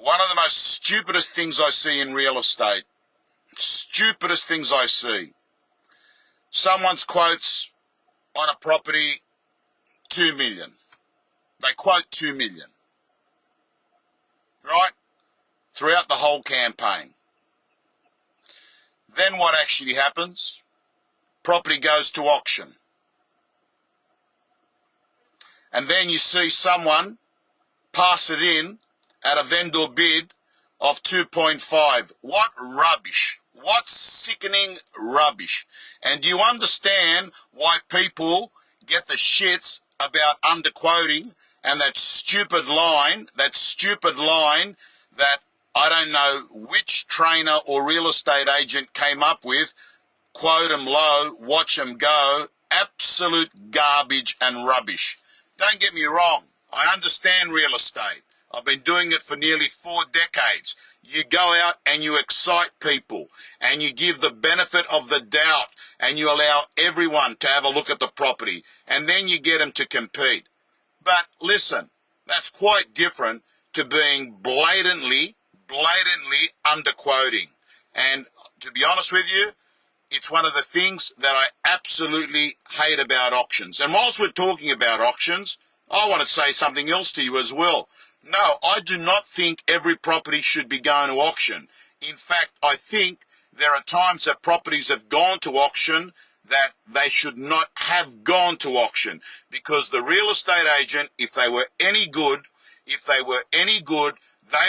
One of the most stupidest things I see in real estate, stupidest things I see. Someone's quotes on a property, 2 million. They quote 2 million. Right? Throughout the whole campaign. Then what actually happens? Property goes to auction. And then you see someone pass it in at a vendor bid of 2.5. What rubbish. What sickening rubbish. And do you understand why people get the shits about underquoting and that stupid line that I don't know which trainer or real estate agent came up with? Quote them low, watch them go. Absolute garbage and rubbish. Don't get me wrong. I understand real estate. I've been doing it for nearly 4 decades. You go out and you excite people and you give the benefit of the doubt and you allow everyone to have a look at the property and then you get them to compete. But listen, that's quite different to being blatantly underquoting. And to be honest with you, it's one of the things that I absolutely hate about auctions. And whilst we're talking about auctions, I want to say something else to you as well. No, I do not think every property should be going to auction. In fact, I think there are times that properties have gone to auction that they should not have gone to auction, because the real estate agent, if they were any good, they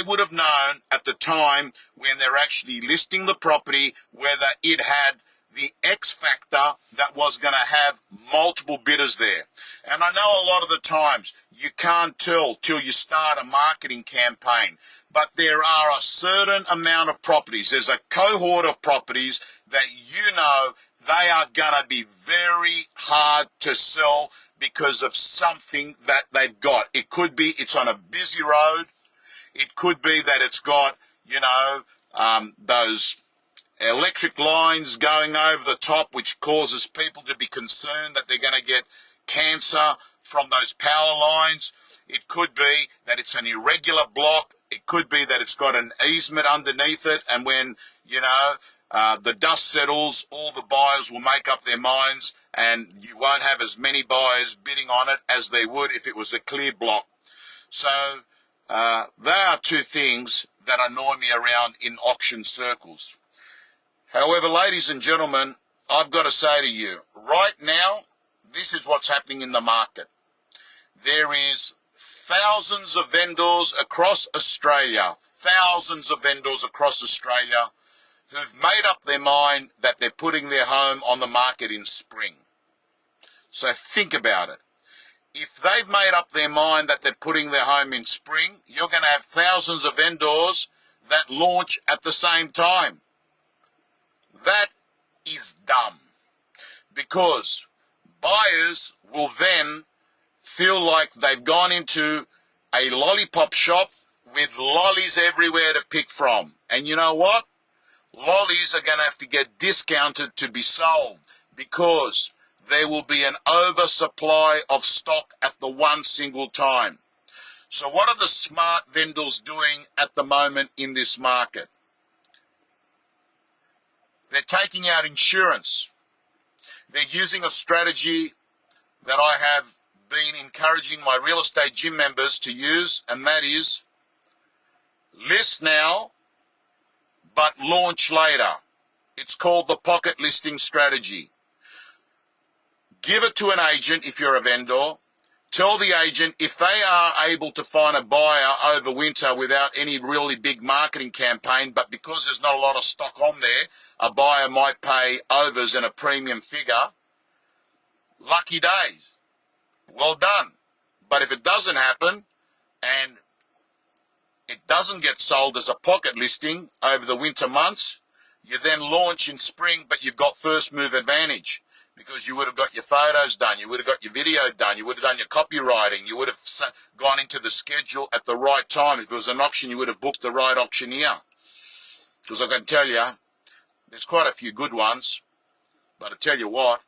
would have known at the time when they're actually listing the property whether it had the X factor that was going to have multiple bidders there. And I know a lot of the times you can't tell till you start a marketing campaign, but there are a certain amount of properties, there's a cohort of properties that you know they are going to be very hard to sell because of something that they've got. It could be it's on a busy road. It could be that it's got, those electric lines going over the top, which causes people to be concerned that they're going to get cancer from those power lines. It could be that it's an irregular block. It could be that it's got an easement underneath it, and when, the dust settles, all the buyers will make up their minds, and you won't have as many buyers bidding on it as they would if it was a clear block. So there are two things that annoy me around in auction circles. However, ladies and gentlemen, I've got to say to you, right now, this is what's happening in the market. There is thousands of vendors across Australia, who've made up their mind that they're putting their home on the market in spring. So think about it. If they've made up their mind that they're putting their home in spring, you're going to have thousands of vendors that launch at the same time. That is dumb, because buyers will then feel like they've gone into a lollipop shop with lollies everywhere to pick from. And you know what? Lollies are going to have to get discounted to be sold, because there will be an oversupply of stock at the one single time. So what are the smart vendors doing at the moment in this market? They're taking out insurance. They're using a strategy that I have been encouraging my real estate gym members to use, and that is list now but launch later. It's called the pocket listing strategy. Give it to an agent if you're a vendor. Tell the agent if they are able to find a buyer over winter without any really big marketing campaign, but because there's not a lot of stock on there, a buyer might pay overs and a premium figure. Lucky days. Well done. But if it doesn't happen and it doesn't get sold as a pocket listing over the winter months, you then launch in spring, but you've got first move advantage, because you would have got your photos done, you would have got your video done, you would have done your copywriting, you would have gone into the schedule at the right time. If it was an auction, you would have booked the right auctioneer. Because I can tell you, there's quite a few good ones, but I tell you what,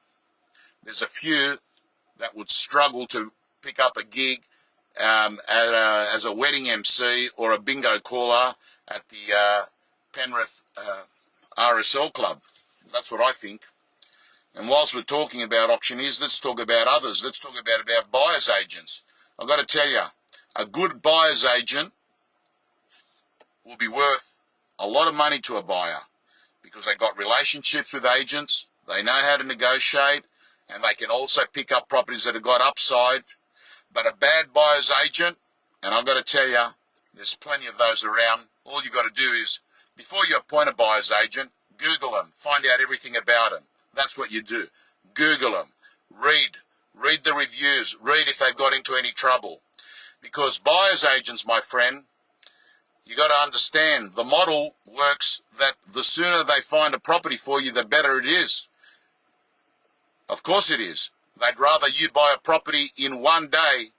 there's a few that would struggle to pick up a gig as a wedding MC or a bingo caller at the Penrith RSL club. That's what I think. And whilst we're talking about auctioneers, let's talk about others. Let's talk about buyer's agents. I've got to tell you, a good buyer's agent will be worth a lot of money to a buyer because they've got relationships with agents, they know how to negotiate, and they can also pick up properties that have got upside. But a bad buyer's agent, and I've got to tell you, there's plenty of those around. All you've got to do is, before you appoint a buyer's agent, Google them, find out everything about them. That's what you do. Google them, read the reviews, read if they've got into any trouble. Because buyer's agents, my friend, you got to understand, the model works that the sooner they find a property for you, the better it is. Of course it is. They'd rather you buy a property in 1 day,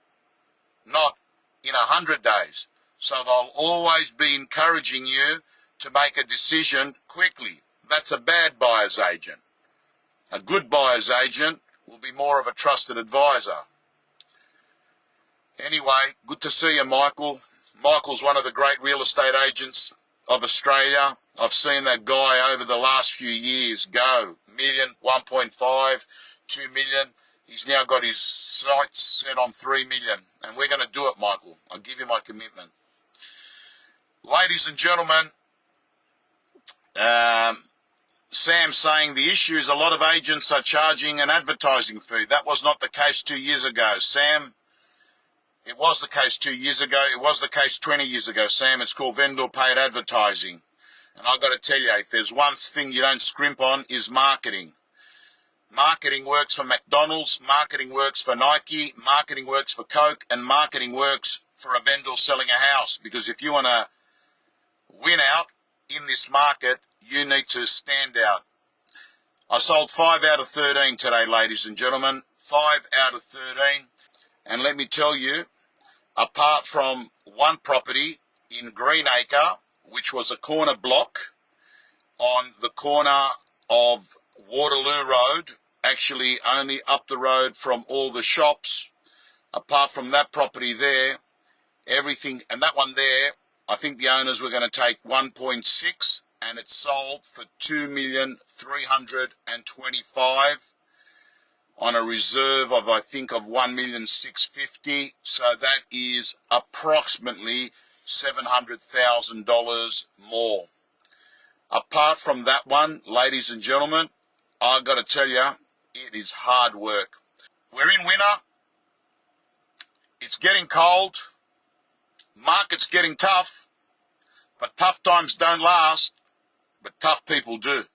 not in 100 days. So they'll always be encouraging you to make a decision quickly. That's a bad buyer's agent. A good buyer's agent will be more of a trusted advisor. Anyway, good to see you, Michael. Michael's one of the great real estate agents of Australia. I've seen that guy over the last few years go. Million, 1.5, 2 million. He's now got his sights set on 3 million. And we're going to do it, Michael. I'll give you my commitment. Ladies and gentlemen, Sam's saying the issue is a lot of agents are charging an advertising fee. That was not the case 2 years ago. Sam, it was the case 2 years ago. It was the case 20 years ago, Sam. It's called vendor paid advertising. And I've got to tell you, if there's one thing you don't scrimp on is marketing. Marketing works for McDonald's, marketing works for Nike, marketing works for Coke, and marketing works for a vendor selling a house. Because if you want to win out in this market, you need to stand out. I sold 5 out of 13 today, ladies and gentlemen. 5 out of 13. And let me tell you, apart from one property in Greenacre, which was a corner block on the corner of Waterloo Road, actually only up the road from all the shops, apart from that property there, everything, and that one there, I think the owners were going to take 1.6 and it sold for 2,325,000 on a reserve of, I think, of 1,650,000. So that is approximately $700,000 more. Apart from that one, ladies and gentlemen, I've got to tell you, it is hard work. We're in winter. It's getting cold. Market's getting tough. But tough times don't last. But tough people do.